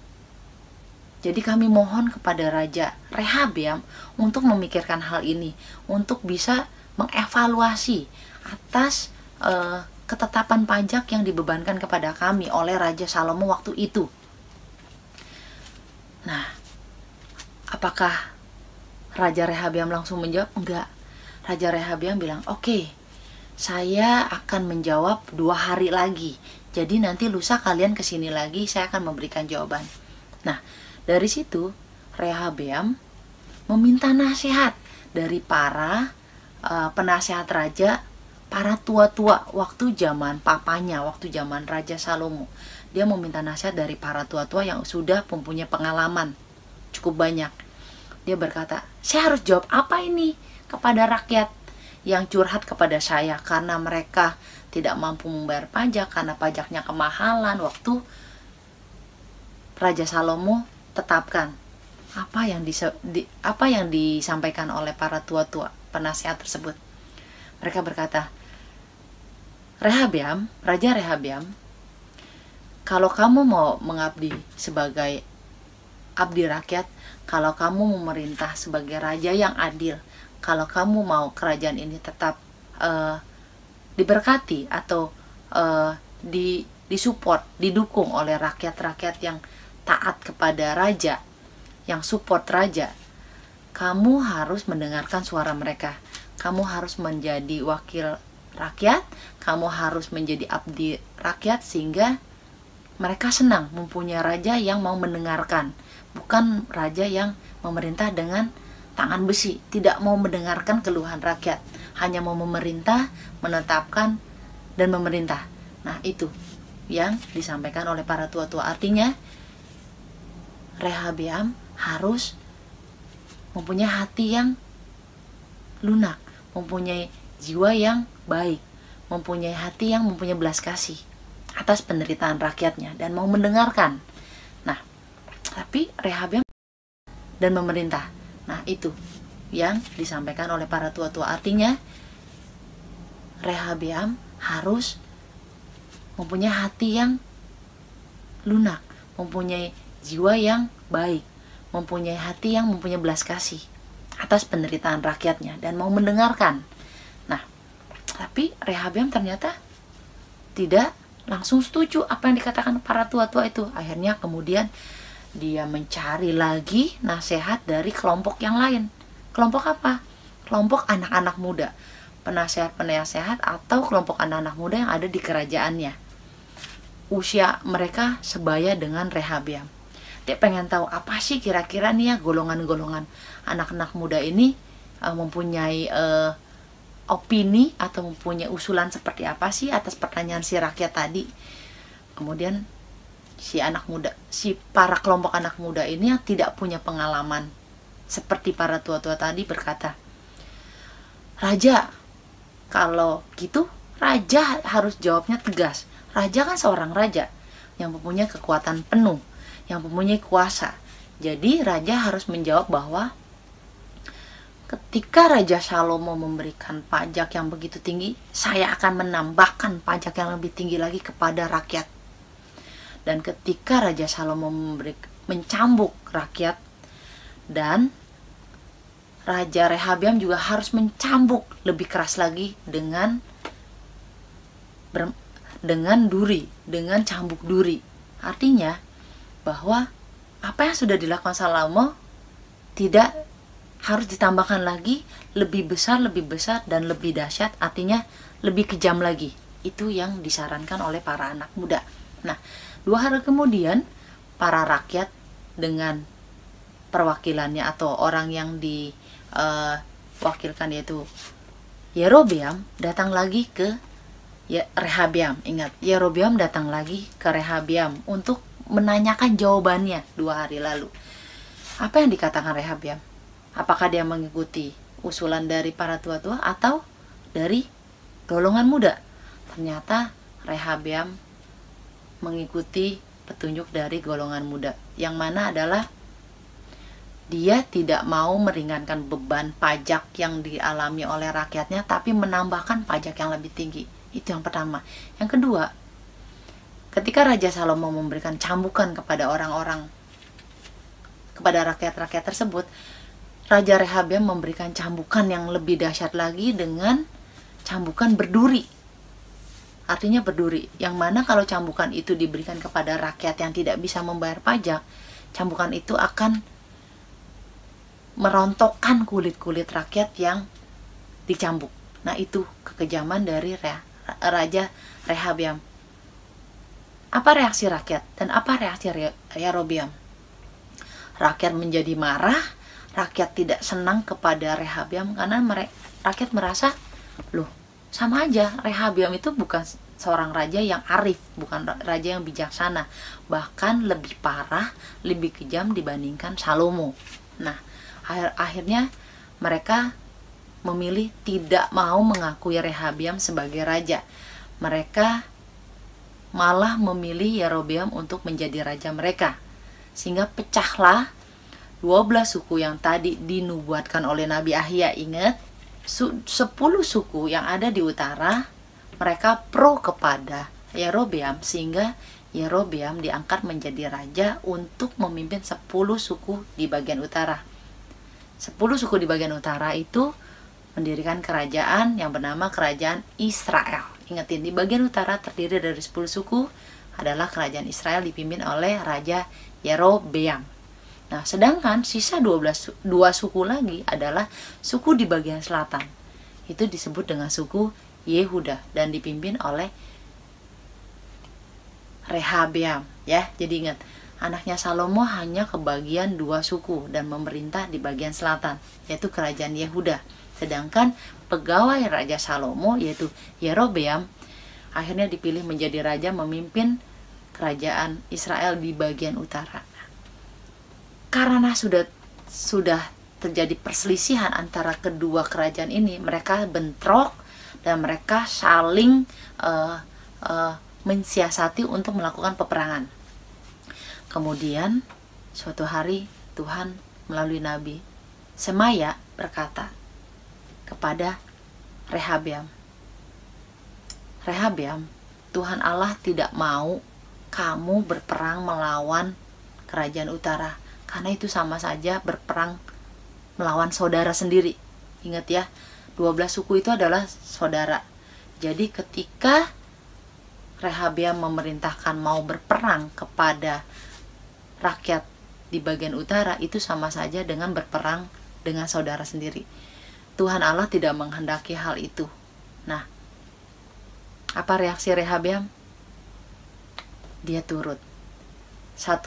Jadi kami mohon kepada Raja Rehabeam untuk memikirkan hal ini, untuk bisa mengevaluasi atas ketetapan pajak yang dibebankan kepada kami oleh Raja Salomo waktu itu. Nah, apakah Raja Rehabeam langsung menjawab? Enggak. Raja Rehabeam bilang, oke, saya akan menjawab 2 hari lagi. Jadi nanti lusa kalian kesini lagi, saya akan memberikan jawaban. Nah, dari situ Rehabeam meminta nasihat dari para penasehat raja, para tua-tua waktu zaman papanya, waktu zaman Raja Salomo. Dia meminta nasihat dari para tua-tua yang sudah mempunyai pengalaman cukup banyak. Dia berkata, saya harus jawab apa ini kepada rakyat yang curhat kepada saya karena mereka tidak mampu membayar pajak, karena pajaknya kemahalan waktu Raja Salomo tetapkan. Apa yang disampaikan oleh para tua-tua penasehat tersebut? Mereka berkata, Rehabeam, Raja Rehabeam, kalau kamu mau mengabdi sebagai abdi rakyat, kalau kamu memerintah sebagai raja yang adil, kalau kamu mau kerajaan ini tetap diberkati atau disupport, didukung oleh rakyat-rakyat yang taat kepada raja, yang support raja, kamu harus mendengarkan suara mereka. Kamu harus menjadi wakil rakyat, kamu harus menjadi abdi rakyat sehingga mereka senang mempunyai raja yang mau mendengarkan, bukan raja yang memerintah dengan tangan besi, tidak mau mendengarkan keluhan rakyat, hanya mau memerintah, menetapkan, dan memerintah. Nah, itu yang disampaikan oleh para tua-tua. Artinya Rehabeam harus mempunyai hati yang lunak, mempunyai jiwa yang baik, mempunyai hati yang mempunyai belas kasih atas penderitaan rakyatnya dan mau mendengarkan. Nah, tapi Rehabeam dan memerintah. Nah, itu yang disampaikan oleh para tua-tua. Artinya Rehabeam harus mempunyai hati yang lunak, mempunyai jiwa yang baik, mempunyai hati yang mempunyai belas kasih atas penderitaan rakyatnya dan mau mendengarkan. Nah, tapi Rehabeam ternyata tidak langsung setuju apa yang dikatakan para tua-tua itu. Akhirnya kemudian dia mencari lagi nasihat dari kelompok yang lain. Kelompok apa? Kelompok anak-anak muda, penasehat-penasehat atau kelompok anak-anak muda yang ada di kerajaannya. Usia mereka sebaya dengan Rehabeam. Dia pengen tahu apa sih kira-kira nih ya golongan-golongan anak-anak muda ini mempunyai opini atau mempunyai usulan seperti apa sih atas pertanyaan si rakyat tadi. Kemudian si para kelompok anak muda ini yang tidak punya pengalaman seperti para tua-tua tadi berkata, "Raja, kalau gitu raja harus jawabnya tegas. Raja kan seorang raja yang mempunyai kekuatan penuh, yang mempunyai kuasa. Jadi raja harus menjawab bahwa ketika Raja Salomo memberikan pajak yang begitu tinggi, saya akan menambahkan pajak yang lebih tinggi lagi kepada rakyat. Dan ketika Raja Salomo mencambuk rakyat, dan Raja Rehabeam juga harus mencambuk lebih keras lagi dengan duri, dengan cambuk duri. Artinya bahwa apa yang sudah dilakukan Salomo tidak harus ditambahkan lagi, lebih besar, dan lebih dahsyat, artinya lebih kejam lagi. Itu yang disarankan oleh para anak muda. Nah, 2 hari kemudian, para rakyat dengan perwakilannya atau orang yang diwakilkan yaitu Yerobeam datang lagi ke Rehabeam. Ingat, Yerobeam datang lagi ke Rehabeam untuk menanyakan jawabannya 2 hari lalu. Apa yang dikatakan Rehabeam? Apakah dia mengikuti usulan dari para tua-tua atau dari golongan muda? Ternyata Rehabeam mengikuti petunjuk dari golongan muda, yang mana adalah dia tidak mau meringankan beban pajak yang dialami oleh rakyatnya, tapi menambahkan pajak yang lebih tinggi. Itu yang pertama. Yang kedua, ketika Raja Salomo memberikan cambukan kepada rakyat-rakyat tersebut, Raja Rehabeam memberikan cambukan yang lebih dahsyat lagi dengan cambukan berduri. Artinya berduri, yang mana kalau cambukan itu diberikan kepada rakyat yang tidak bisa membayar pajak, cambukan itu akan merontokkan kulit-kulit rakyat yang dicambuk. Nah, itu kekejaman dari Raja Rehabeam. Apa reaksi rakyat dan apa reaksi Yerobeam? Rakyat menjadi marah, rakyat tidak senang kepada Rehabeam karena rakyat merasa, loh, sama aja, Rehabeam itu bukan seorang raja yang arif, bukan raja yang bijaksana, bahkan lebih parah, lebih kejam dibandingkan Salomo. Nah, akhirnya mereka memilih tidak mau mengakui Rehabeam sebagai raja. Mereka malah memilih Yerobeam untuk menjadi raja mereka. Sehingga pecahlah 12 suku yang tadi dinubuatkan oleh Nabi Ahia. Ingat, 10 suku yang ada di utara, mereka pro kepada Yerobeam, sehingga Yerobeam diangkat menjadi raja untuk memimpin 10 suku di bagian utara. 10 suku di bagian utara itu mendirikan kerajaan yang bernama Kerajaan Israel. Ingatin, di bagian utara terdiri dari 10 suku adalah Kerajaan Israel dipimpin oleh Raja Yerobeam. Nah, sedangkan sisa 2 suku lagi adalah suku di bagian selatan. Itu disebut dengan suku Yehuda dan dipimpin oleh Rehabeam, ya. Jadi ingat, anaknya Salomo hanya kebagian 2 suku dan memerintah di bagian selatan, yaitu Kerajaan Yehuda. Sedangkan pegawai Raja Salomo, yaitu Yerobeam, akhirnya dipilih menjadi raja memimpin Kerajaan Israel di bagian utara. Karena sudah terjadi perselisihan antara kedua kerajaan ini, mereka bentrok dan mereka saling mensiasati untuk melakukan peperangan. Kemudian suatu hari Tuhan melalui Nabi Semaya berkata kepada Rehabeam, Tuhan Allah tidak mau kamu berperang melawan kerajaan utara, karena itu sama saja berperang melawan saudara sendiri. Ingat ya, 12 suku itu adalah saudara. Jadi ketika Rehabeam memerintahkan mau berperang kepada rakyat di bagian utara, itu sama saja dengan berperang dengan saudara sendiri. Tuhan Allah tidak menghendaki hal itu. Nah, apa reaksi Rehabeam? Dia turut. 1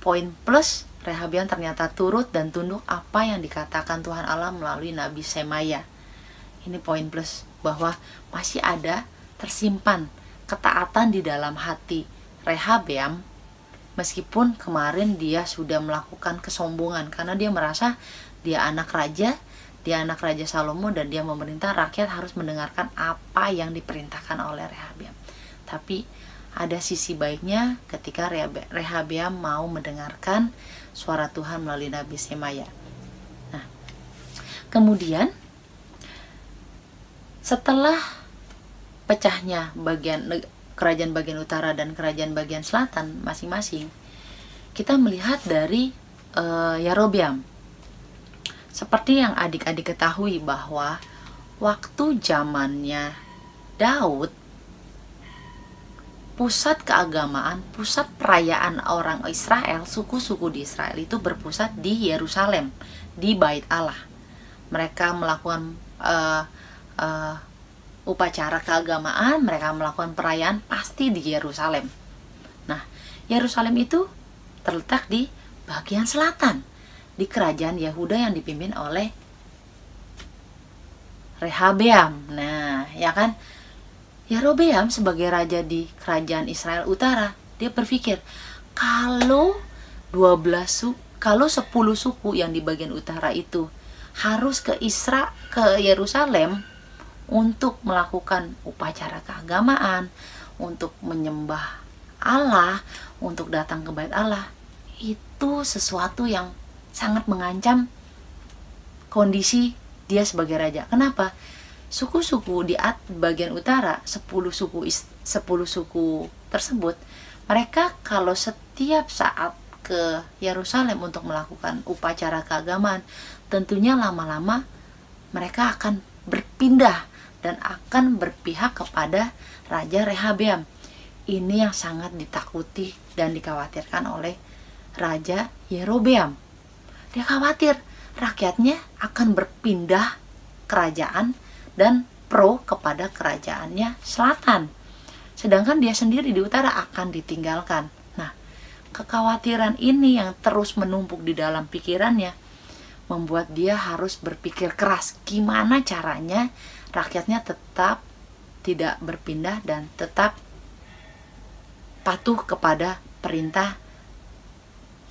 poin plus, Rehabeam ternyata turut dan tunduk apa yang dikatakan Tuhan Allah melalui Nabi Semaya. Ini poin plus, bahwa masih ada tersimpan ketaatan di dalam hati Rehabeam, meskipun kemarin dia sudah melakukan kesombongan karena dia merasa dia anak raja Salomo dan dia memerintah, rakyat harus mendengarkan apa yang diperintahkan oleh Rehabeam. Tapi ada sisi baiknya ketika Rehabeam mau mendengarkan suara Tuhan melalui Nabi Semaya. Nah, kemudian setelah pecahnya kerajaan bagian utara dan kerajaan bagian selatan masing-masing, kita melihat dari Yerobeam. Seperti yang adik-adik ketahui bahwa waktu zamannya Daud, pusat keagamaan, pusat perayaan orang Israel, suku-suku di Israel itu berpusat di Yerusalem, di Bait Allah. Mereka melakukan upacara keagamaan, mereka melakukan perayaan pasti di Yerusalem. Nah, Yerusalem itu terletak di bagian selatan, di kerajaan Yehuda yang dipimpin oleh Rehabeam. Nah, ya kan? Yerobeam sebagai raja di kerajaan Israel Utara, dia berpikir kalau 10 suku yang di bagian utara itu harus ke Yerusalem untuk melakukan upacara keagamaan, untuk menyembah Allah, untuk datang ke Bait Allah, itu sesuatu yang sangat mengancam kondisi dia sebagai raja. Kenapa? Suku-suku di bagian utara, 10 suku tersebut, mereka kalau setiap saat ke Yerusalem untuk melakukan upacara keagamaan, tentunya lama-lama mereka akan berpindah dan akan berpihak kepada Raja Rehabeam. Ini yang sangat ditakuti dan dikhawatirkan oleh Raja Yerobeam. Dia khawatir rakyatnya akan berpindah kerajaan dan pro kepada kerajaannya selatan, sedangkan dia sendiri di utara akan ditinggalkan. Nah, kekhawatiran ini yang terus menumpuk di dalam pikirannya membuat dia harus berpikir keras gimana caranya rakyatnya tetap tidak berpindah dan tetap patuh kepada perintah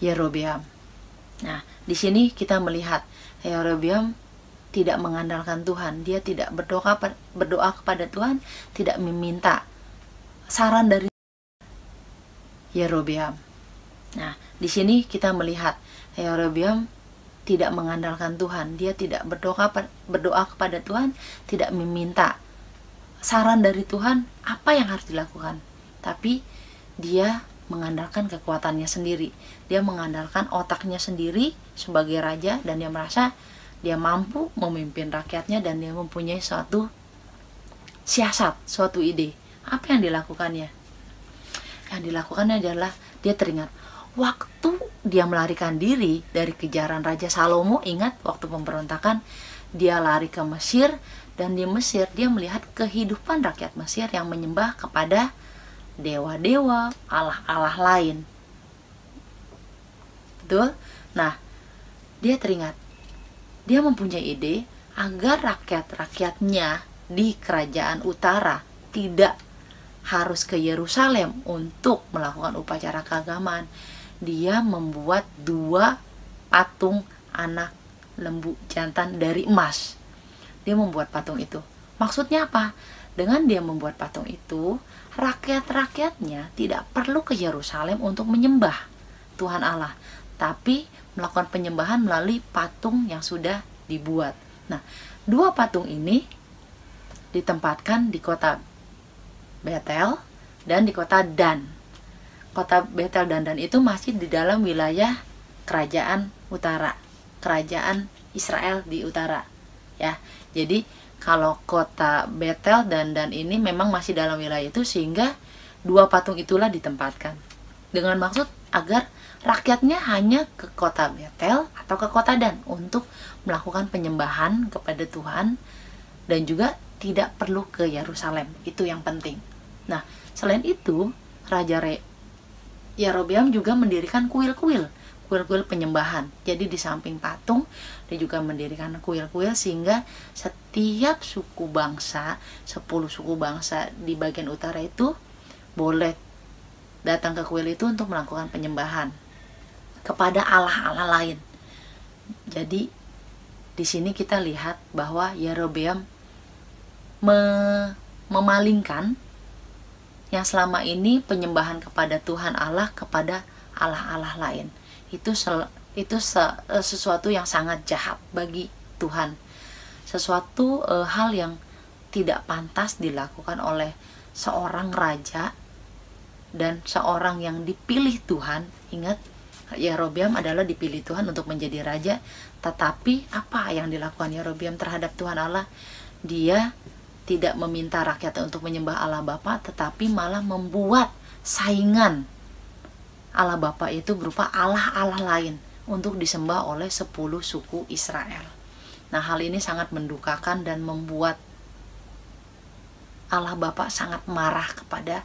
Yerobeam. Nah, di sini kita melihat Yerobeam tidak mengandalkan Tuhan, dia tidak berdoa kepada Tuhan, tidak meminta saran dari Yerobeam. Nah, di sini kita melihat Yerobeam tidak mengandalkan Tuhan, dia tidak berdoa kepada Tuhan, tidak meminta saran dari Tuhan apa yang harus dilakukan, tapi dia mengandalkan kekuatannya sendiri. Dia mengandalkan otaknya sendiri sebagai raja, dan dia merasa dia mampu memimpin rakyatnya dan dia mempunyai suatu siasat, suatu ide. Apa yang dilakukannya? Yang dilakukannya adalah dia teringat waktu dia melarikan diri dari kejaran Raja Salomo. Ingat waktu pemberontakan, dia lari ke Mesir, dan di Mesir dia melihat kehidupan rakyat Mesir yang menyembah kepada dewa-dewa, allah-allah lain. Betul? Nah, dia teringat, dia mempunyai ide agar rakyat-rakyatnya di kerajaan utara tidak harus ke Yerusalem untuk melakukan upacara keagamaan. Dia membuat 2 patung anak lembu jantan dari emas. Dia membuat patung itu. Maksudnya apa? Dengan dia membuat patung itu, rakyat-rakyatnya tidak perlu ke Yerusalem untuk menyembah Tuhan Allah, tapi melakukan penyembahan melalui patung yang sudah dibuat. Nah, 2 patung ini ditempatkan di kota Betel dan di kota Dan. kota Betel dan Dan itu masih di dalam wilayah kerajaan utara, kerajaan Israel di utara, ya. Jadi kalau kota Betel dan Dan ini memang masih dalam wilayah itu, sehingga dua patung itulah ditempatkan dengan maksud agar rakyatnya hanya ke kota Betel atau ke kota Dan untuk melakukan penyembahan kepada Tuhan, dan juga tidak perlu ke Yerusalem. Itu yang penting. Nah, selain itu, Raja Yerobeam juga mendirikan kuil-kuil penyembahan. Jadi di samping patung, dia juga mendirikan kuil-kuil, sehingga setiap suku bangsa, 10 suku bangsa di bagian utara itu boleh datang ke kuil itu untuk melakukan penyembahan kepada allah-allah lain. Jadi di sini kita lihat bahwa Yerobeam memalingkan yang selama ini penyembahan kepada Tuhan Allah kepada allah-allah lain. Itu sesuatu yang sangat jahat bagi Tuhan. Sesuatu hal yang tidak pantas dilakukan oleh seorang raja dan seorang yang dipilih Tuhan. Ingat, Yerobeam adalah dipilih Tuhan untuk menjadi raja, tetapi apa yang dilakukan Yerobeam terhadap Tuhan Allah? Dia tidak meminta rakyat untuk menyembah Allah Bapa, tetapi malah membuat saingan Allah Bapa itu berupa allah-allah lain untuk disembah oleh 10 suku Israel. Nah, hal ini sangat mendukakan dan membuat Allah Bapa sangat marah kepada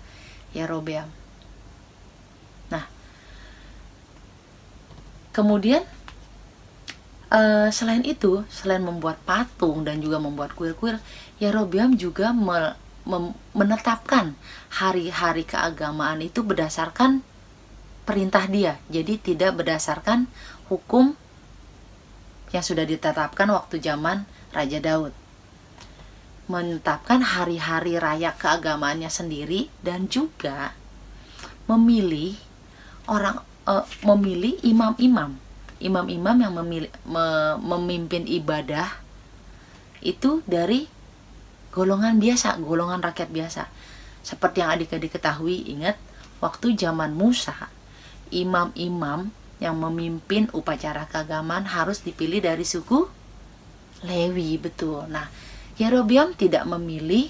Yerobeam. Nah, kemudian selain itu, selain membuat patung dan juga membuat kuil-kuil, Yerobeam juga menetapkan hari-hari keagamaan itu berdasarkan perintah dia. Jadi tidak berdasarkan hukum yang sudah ditetapkan waktu zaman Raja Daud. Menetapkan hari-hari raya keagamaannya sendiri, dan juga memilih memilih imam-imam yang memimpin ibadah itu dari golongan biasa, golongan rakyat biasa. Seperti yang adik-adik ketahui, ingat waktu zaman Musa, imam-imam yang memimpin upacara keagamaan harus dipilih dari suku Lewi, betul. Nah, Yerobeam tidak memilih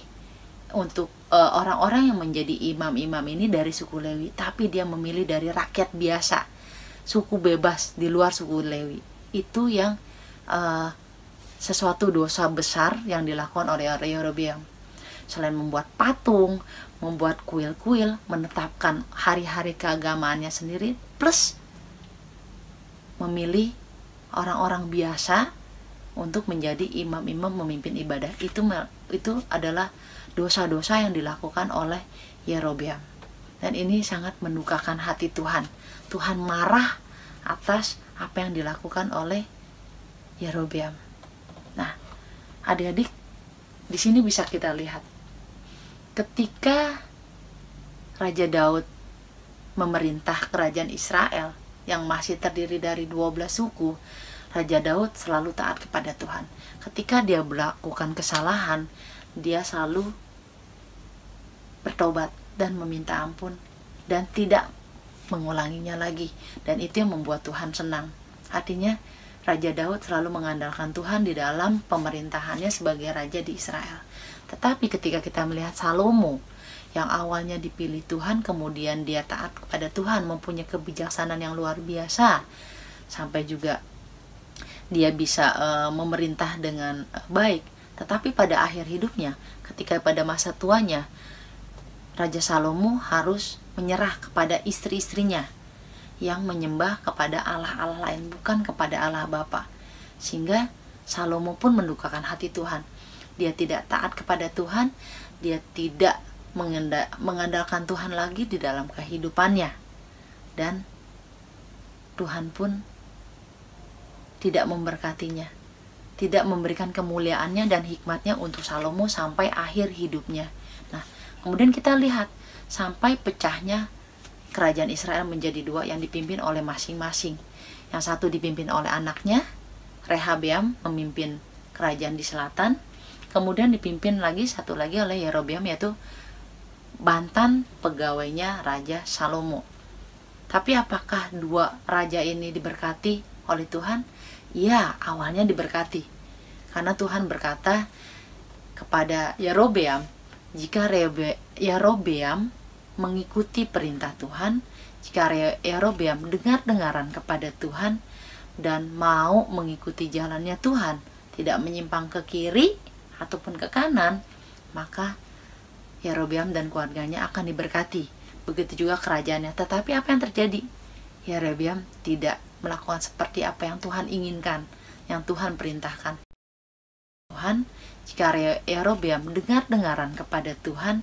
untuk orang-orang yang menjadi imam-imam ini dari suku Lewi, tapi dia memilih dari rakyat biasa, suku bebas di luar suku Lewi. Itu yang sesuatu dosa besar yang dilakukan oleh Yerobeam. Selain membuat patung, membuat kuil-kuil, menetapkan hari-hari keagamaannya sendiri, plus memilih orang-orang biasa untuk menjadi imam-imam memimpin ibadah. Itu adalah dosa-dosa yang dilakukan oleh Yerobeam. Dan ini sangat mendukakan hati Tuhan. Tuhan marah atas apa yang dilakukan oleh Yerobeam. Nah, adik-adik, di sini bisa kita lihat ketika Raja Daud memerintah kerajaan Israel yang masih terdiri dari 12 suku, Raja Daud selalu taat kepada Tuhan. Ketika dia melakukan kesalahan, dia selalu bertobat dan meminta ampun dan tidak mengulanginya lagi. Dan itu yang membuat Tuhan senang. Artinya Raja Daud selalu mengandalkan Tuhan di dalam pemerintahannya sebagai raja di Israel. Tetapi ketika kita melihat Salomo yang awalnya dipilih Tuhan, kemudian dia taat kepada Tuhan, mempunyai kebijaksanaan yang luar biasa, sampai juga dia bisa memerintah dengan baik. Tetapi pada akhir hidupnya, ketika pada masa tuanya, Raja Salomo harus menyerah kepada istri-istrinya yang menyembah kepada allah-allah lain, bukan kepada Allah Bapa. Sehingga Salomo pun mendukakan hati Tuhan. Dia tidak taat kepada Tuhan, dia tidak mengandalkan Tuhan lagi di dalam kehidupannya. Dan Tuhan pun tidak memberkatinya, tidak memberikan kemuliaannya dan hikmatnya untuk Salomo sampai akhir hidupnya. Nah, kemudian kita lihat sampai pecahnya kerajaan Israel menjadi dua yang dipimpin oleh masing-masing. Yang satu dipimpin oleh anaknya, Rehabeam memimpin kerajaan di selatan. Kemudian dipimpin lagi satu lagi oleh Yerobeam, yaitu mantan pegawainya Raja Salomo. Tapi apakah dua raja ini diberkati oleh Tuhan? Ya, awalnya diberkati. Karena Tuhan berkata kepada Yerobeam, jika Yerobeam mengikuti perintah Tuhan, jika Yerobeam dengar-dengaran kepada Tuhan dan mau mengikuti jalannya Tuhan, tidak menyimpang ke kiri ataupun ke kanan, maka Yerobeam dan keluarganya akan diberkati. Begitu juga kerajaannya. Tetapi apa yang terjadi? Yerobeam tidak melakukan seperti apa yang Tuhan inginkan, yang Tuhan perintahkan. Tuhan, jika Yerobeam dengar-dengaran kepada Tuhan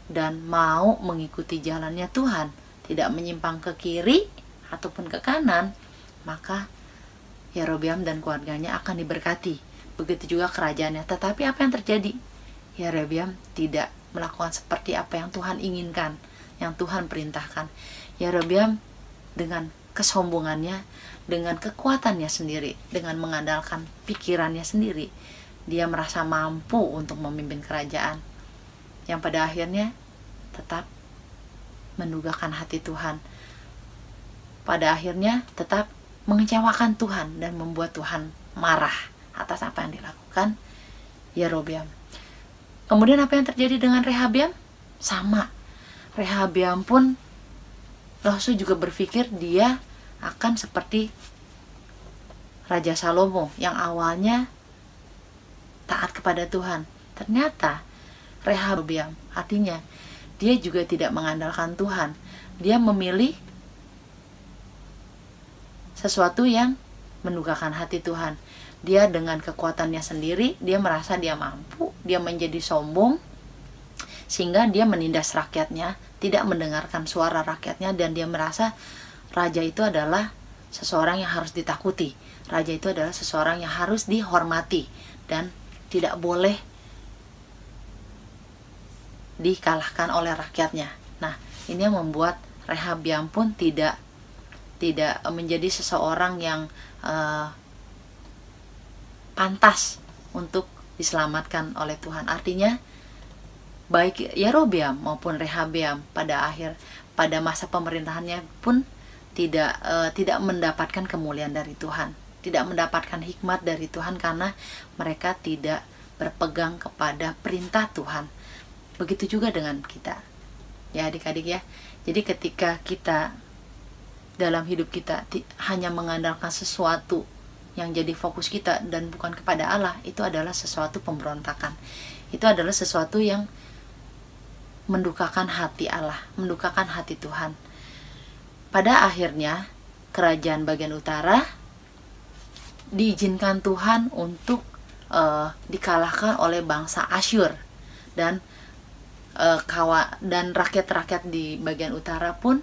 dan mau mengikuti jalannya Tuhan, tidak menyimpang ke kiri ataupun ke kanan, maka Yerobeam dan keluarganya akan diberkati. Begitu juga kerajaannya. Tetapi apa yang terjadi? Yerobeam tidak melakukan seperti apa yang Tuhan inginkan, yang Tuhan perintahkan. Yerobeam dengan kesombongannya, dengan kekuatannya sendiri, dengan mengandalkan pikirannya sendiri, dia merasa mampu untuk memimpin kerajaan, yang pada akhirnya tetap mendugakan hati Tuhan. Pada akhirnya tetap mengecewakan Tuhan dan membuat Tuhan marah atas apa yang dilakukan Yerobeam. Kemudian apa yang terjadi dengan Rehabeam? Sama. Rehabeam pun Rasul juga berpikir dia akan seperti Raja Salomo yang awalnya taat kepada Tuhan. Ternyata Rehabeam artinya dia juga tidak mengandalkan Tuhan. Dia memilih sesuatu yang mendugakan hati Tuhan. Dia dengan kekuatannya sendiri, dia merasa dia mampu, dia menjadi sombong, sehingga dia menindas rakyatnya, tidak mendengarkan suara rakyatnya, dan dia merasa raja itu adalah seseorang yang harus ditakuti. Raja itu adalah seseorang yang harus dihormati dan tidak boleh dikalahkan oleh rakyatnya. Nah, ini yang membuat Rehabeam pun tidak menjadi seseorang yang pantas untuk diselamatkan oleh Tuhan. Artinya baik Yerobeam maupun Rehabeam pada masa pemerintahannya pun tidak mendapatkan kemuliaan dari Tuhan, tidak mendapatkan hikmat dari Tuhan karena mereka tidak berpegang kepada perintah Tuhan. Begitu juga dengan kita, ya adik-adik ya. Jadi ketika kita dalam hidup kita hanya mengandalkan sesuatu yang jadi fokus kita dan bukan kepada Allah, itu adalah sesuatu pemberontakan. Itu adalah sesuatu yang mendukakan hati Allah, mendukakan hati Tuhan. Pada akhirnya kerajaan bagian utara diizinkan Tuhan untuk dikalahkan oleh bangsa Asyur, dan rakyat-rakyat di bagian utara pun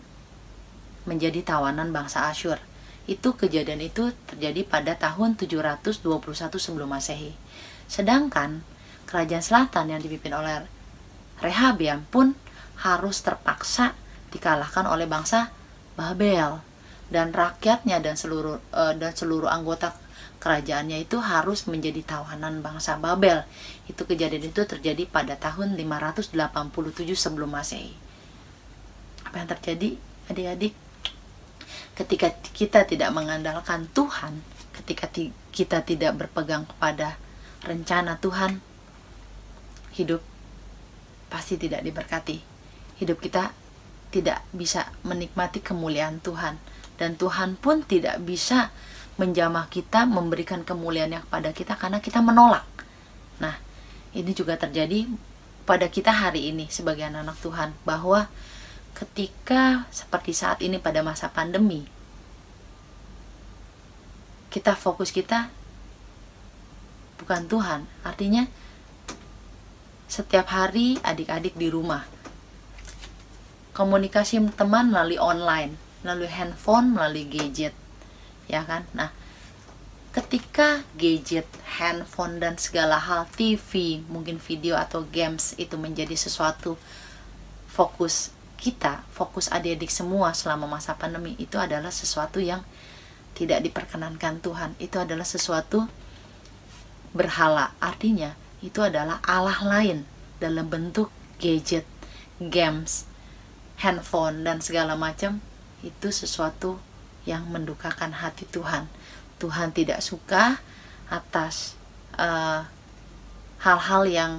menjadi tawanan bangsa Asyur. Kejadian itu terjadi pada tahun 721 sebelum Masehi. Sedangkan kerajaan selatan yang dipimpin oleh Rehabeam pun harus terpaksa dikalahkan oleh bangsa Babel, dan rakyatnya dan seluruh anggota kerajaannya itu harus menjadi tawanan bangsa Babel. Kejadian itu terjadi pada tahun 587 sebelum Masehi. Apa yang terjadi, adik-adik? Ketika kita tidak mengandalkan Tuhan, ketika kita tidak berpegang kepada rencana Tuhan, hidup pasti tidak diberkati. Hidup kita tidak bisa menikmati kemuliaan Tuhan, dan Tuhan pun tidak bisa menjamah kita, memberikan kemuliaannya kepada kita karena kita menolak. Nah, ini juga terjadi pada kita hari ini sebagai anak Tuhan, bahwa ketika seperti saat ini pada masa pandemi, fokus kita bukan Tuhan. Artinya setiap hari adik-adik di rumah, komunikasi teman melalui online, melalui handphone, melalui gadget, ya kan? Nah, ketika gadget, handphone, dan segala hal, TV, mungkin video atau games itu menjadi sesuatu fokus kita, fokus adik-adik semua selama masa pandemi, itu adalah sesuatu yang tidak diperkenankan Tuhan. Itu adalah sesuatu berhala. Artinya itu adalah Allah lain dalam bentuk gadget, games, handphone, dan segala macam itu sesuatu yang mendukakan hati Tuhan. Tuhan tidak suka atas hal-hal yang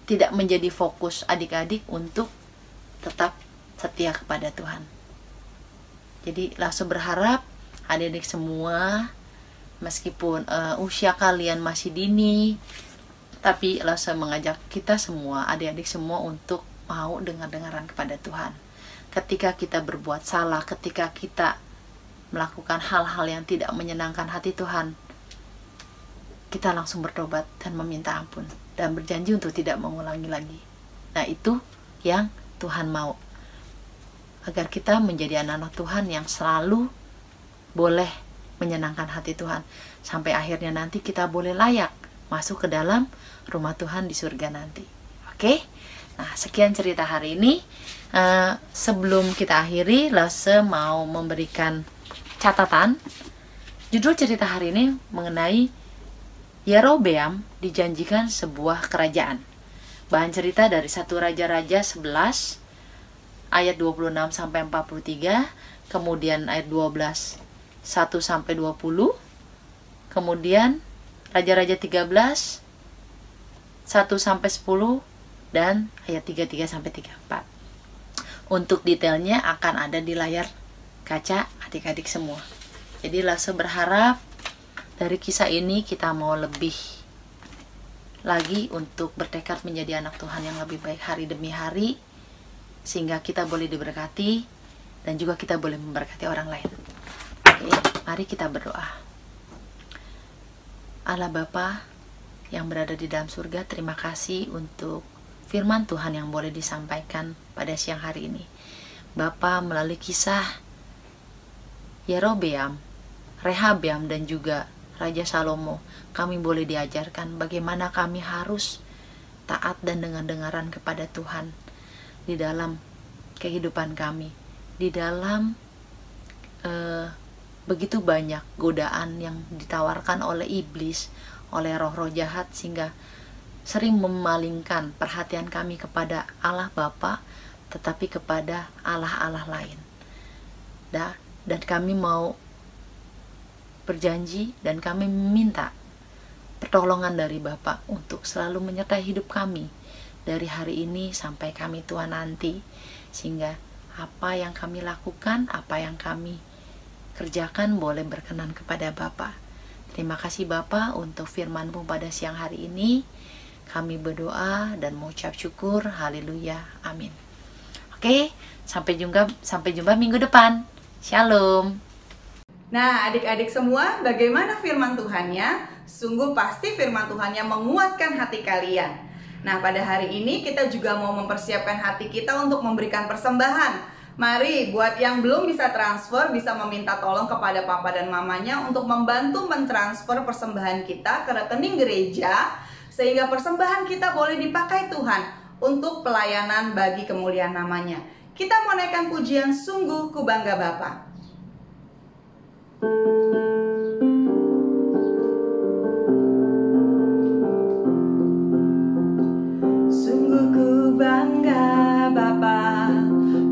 tidak menjadi fokus adik-adik untuk tetap setia kepada Tuhan. Jadi langsung berharap adik-adik semua, meskipun usia kalian masih dini, tapi langsung mengajak kita semua, adik-adik semua, untuk mau dengar-dengaran kepada Tuhan. Ketika kita berbuat salah, ketika kita melakukan hal-hal yang tidak menyenangkan hati Tuhan, kita langsung bertobat dan meminta ampun dan berjanji untuk tidak mengulangi lagi. Nah, itu yang Tuhan mau, agar kita menjadi anak-anak Tuhan yang selalu boleh menyenangkan hati Tuhan, sampai akhirnya nanti kita boleh layak masuk ke dalam rumah Tuhan di surga nanti. Oke? Nah, sekian cerita hari ini. Sebelum kita akhiri, Lase mau memberikan catatan. Judul cerita hari ini mengenai Yerobeam dijanjikan sebuah kerajaan. Bahan cerita dari 1 Raja-Raja 11 ayat 26 sampai 43, kemudian ayat 12 1 sampai 20, kemudian Raja-Raja 13 1 sampai 10, dan ayat 33 sampai 34. Untuk detailnya akan ada di layar kaca adik-adik semua. Jadi Lase berharap dari kisah ini kita mau lebih lagi untuk bertekad menjadi anak Tuhan yang lebih baik hari demi hari, sehingga kita boleh diberkati dan juga kita boleh memberkati orang lain. Oke, mari kita berdoa. Allah Bapa yang berada di dalam surga, terima kasih untuk firman Tuhan yang boleh disampaikan pada siang hari ini. Bapa, melalui kisah Yerobeam, Rehabeam, dan juga Raja Salomo, kami boleh diajarkan bagaimana kami harus taat dan dengar-dengaran kepada Tuhan di dalam kehidupan kami, di dalam begitu banyak godaan yang ditawarkan oleh iblis, oleh roh-roh jahat, sehingga sering memalingkan perhatian kami kepada Allah Bapa, tetapi kepada Allah-Allah lain. Dan kami mau berjanji dan kami meminta pertolongan dari Bapa untuk selalu menyertai hidup kami dari hari ini sampai kami tua nanti, sehingga apa yang kami lakukan, apa yang kami kerjakan boleh berkenan kepada Bapa. Terima kasih Bapa untuk firman-Mu pada siang hari ini. Kami berdoa dan mengucap syukur. Haleluya. Amin. Oke, sampai jumpa minggu depan. Shalom. Nah, adik-adik semua, bagaimana firman Tuhannya? Sungguh pasti firman Tuhannya menguatkan hati kalian. Nah, pada hari ini kita juga mau mempersiapkan hati kita untuk memberikan persembahan. Mari, buat yang belum bisa transfer, bisa meminta tolong kepada papa dan mamanya untuk membantu mentransfer persembahan kita ke rekening gereja, sehingga persembahan kita boleh dipakai Tuhan untuk pelayanan bagi kemuliaan namanya. Kita mau naikkan pujian Sungguh Ku Bangga Bapa. Sungguh ku bangga Bapa,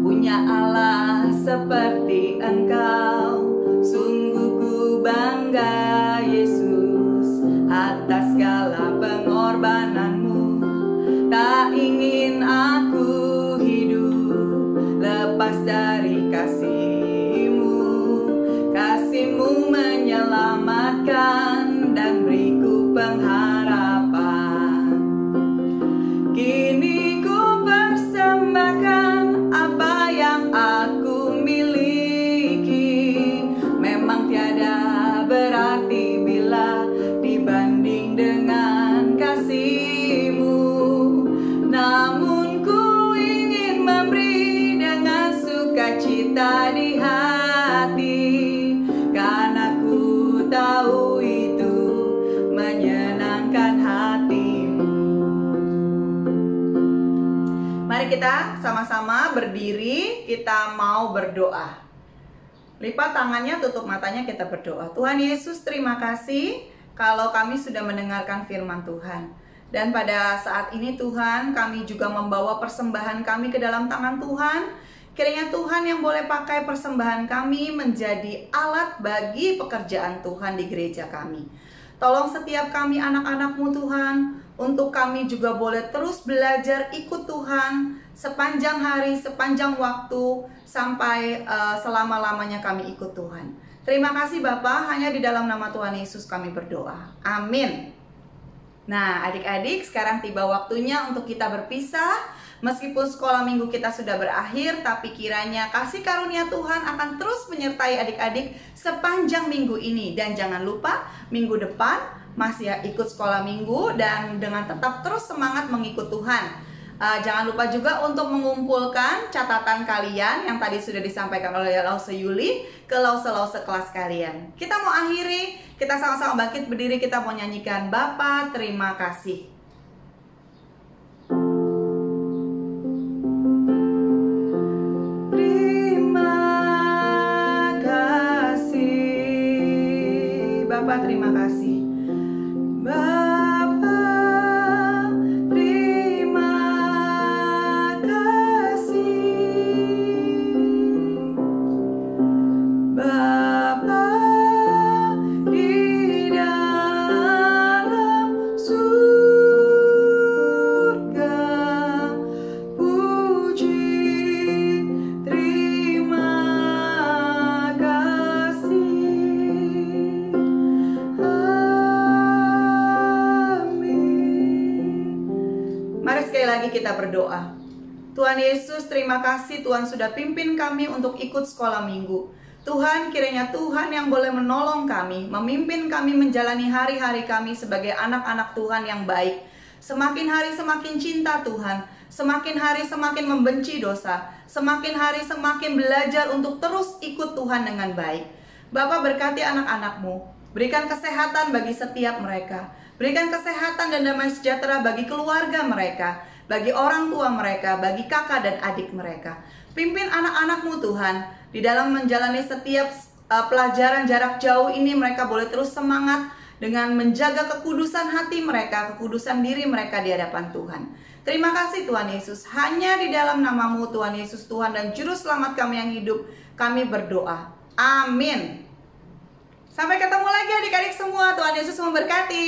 punya Allah seperti Engkau. Sungguh ku bangga Yesus atas segala pengorbananmu. Tak ingin aku hidup lepas dari kasih-Mu. Kasih-Mu menyelamatkan dan beriku pengharapan. Kini ku persembahkan apa yang aku miliki. Memang tiada berarti bila dibanding dengan kasih-Mu. Namun ku ingin memberi dengan sukacita di hati, karena ku tahu itu menyenangkan hati-Mu. Mari kita sama-sama berdiri, kita mau berdoa. Lipat tangannya, tutup matanya, kita berdoa. Tuhan Yesus, terima kasih kalau kami sudah mendengarkan firman Tuhan. Dan pada saat ini Tuhan, kami juga membawa persembahan kami ke dalam tangan Tuhan. Kiranya Tuhan yang boleh pakai persembahan kami menjadi alat bagi pekerjaan Tuhan di gereja kami. Tolong setiap kami anak-anak-Mu Tuhan, untuk kami juga boleh terus belajar ikut Tuhan sepanjang hari, sepanjang waktu, sampai selama-lamanya kami ikut Tuhan. Terima kasih Bapa, hanya di dalam nama Tuhan Yesus kami berdoa. Amin. Nah, adik-adik, sekarang tiba waktunya untuk kita berpisah. Meskipun sekolah minggu kita sudah berakhir, tapi kiranya kasih karunia Tuhan akan terus menyertai adik-adik sepanjang minggu ini. Dan jangan lupa, minggu depan masih ikut sekolah minggu dan dengan tetap terus semangat mengikut Tuhan. Jangan lupa juga untuk mengumpulkan catatan kalian yang tadi sudah disampaikan oleh Lause Yuli ke lause-lause kelas kalian. Kita mau akhiri, kita sama-sama bangkit berdiri, kita mau nyanyikan Bapa Terima Kasih. Bapa terima kasih. Bapa terima kasih. Bapa di dalam surga, puji terima kasih. Mari sekali lagi kita berdoa. Tuhan Yesus, terima kasih Tuhan sudah pimpin kami untuk ikut sekolah minggu. Tuhan, kiranya Tuhan yang boleh menolong kami, memimpin kami menjalani hari-hari kami sebagai anak-anak Tuhan yang baik. Semakin hari semakin cinta Tuhan, semakin hari semakin membenci dosa, semakin hari semakin belajar untuk terus ikut Tuhan dengan baik. Bapa, berkati anak-anak-Mu, berikan kesehatan bagi setiap mereka. Berikan kesehatan dan damai sejahtera bagi keluarga mereka, bagi orang tua mereka, bagi kakak dan adik mereka. Pimpin anak-anak-Mu Tuhan, di dalam menjalani setiap pelajaran jarak jauh ini mereka boleh terus semangat dengan menjaga kekudusan hati mereka, kekudusan diri mereka di hadapan Tuhan. Terima kasih Tuhan Yesus, hanya di dalam nama-Mu Tuhan Yesus Tuhan dan Juru Selamat kami yang hidup, kami berdoa. Amin. Sampai ketemu lagi adik-adik semua. Tuhan Yesus memberkati.